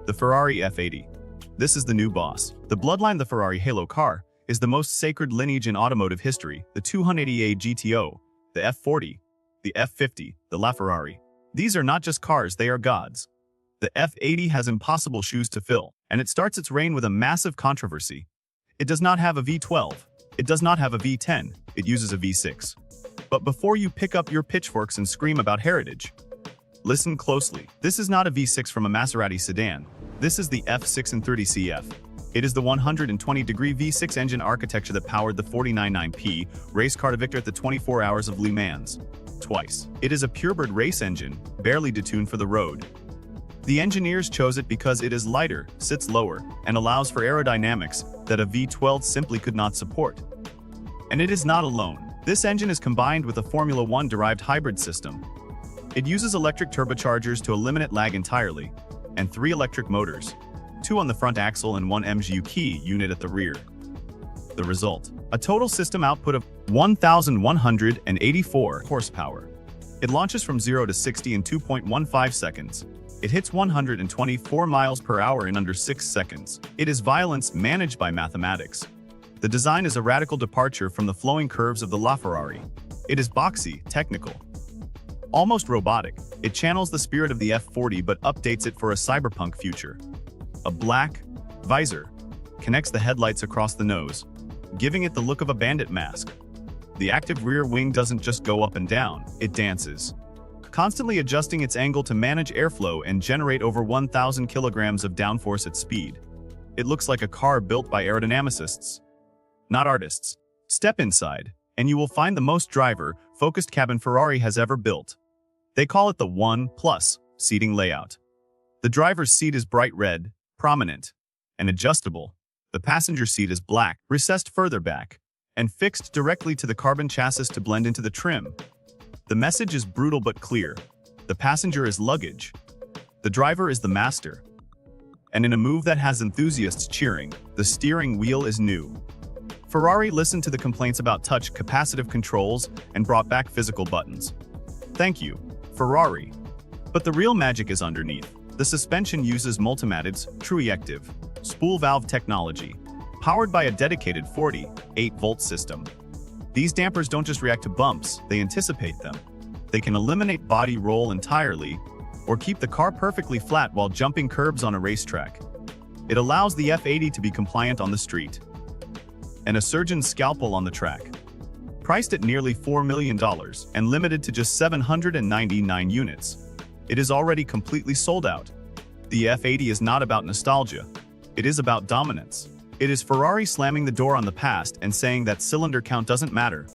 The Ferrari F80. This is the new boss. The bloodline the Ferrari Halo car is the most sacred lineage in automotive history. The 280A GTO, the F40, the F50, the LaFerrari. These are not just cars, they are gods. The F80 has impossible shoes to fill, and it starts its reign with a massive controversy. It does not have a V12. It does not have a V10. It uses a V6. But before you pick up your pitchforks and scream about heritage, listen closely. This is not a V6 from a Maserati sedan. This is the F630CF. It is the 120-degree V6 engine architecture that powered the 499P race car to victor at the 24 Hours of Le Mans. Twice. It is a purebred race engine, barely detuned for the road. The engineers chose it because it is lighter, sits lower, and allows for aerodynamics that a V12 simply could not support. And it is not alone. This engine is combined with a Formula One-derived hybrid system. It uses electric turbochargers to eliminate lag entirely, and 3 electric motors, 2 on the front axle and 1 MGU key unit at the rear. The result: a total system output of 1,184 horsepower. It launches from 0 to 60 in 2.15 seconds. It hits 124 miles per hour in under 6 seconds. It is violence managed by mathematics. The design is a radical departure from the flowing curves of the LaFerrari. It is boxy, technical, almost robotic. It channels the spirit of the F40 but updates it for a cyberpunk future. A black visor connects the headlights across the nose, giving it the look of a bandit mask. The active rear wing doesn't just go up and down, it dances, constantly adjusting its angle to manage airflow and generate over 1,000 kilograms of downforce at speed. It looks like a car built by aerodynamicists, not artists. Step inside, and you will find the most driver-focused cabin Ferrari has ever built. They call it the 1+ seating layout. The driver's seat is bright red, prominent, and adjustable. The passenger seat is black, recessed further back, and fixed directly to the carbon chassis to blend into the trim. The message is brutal but clear. The passenger is luggage. The driver is the master. And in a move that has enthusiasts cheering, the steering wheel is new. Ferrari listened to the complaints about touch capacitive controls and brought back physical buttons. Thank you, Ferrari. But the real magic is underneath. The suspension uses Multimated's TrueEctive spool valve technology, powered by a dedicated 48-volt system. These dampers don't just react to bumps, they anticipate them. They can eliminate body roll entirely or keep the car perfectly flat while jumping curbs on a racetrack. It allows the F80 to be compliant on the street and a surgeon's scalpel on the track. Priced at nearly $4 million and limited to just 799 units, it is already completely sold out. The F80 is not about nostalgia. It is about dominance. It is Ferrari slamming the door on the past and saying that cylinder count doesn't matter.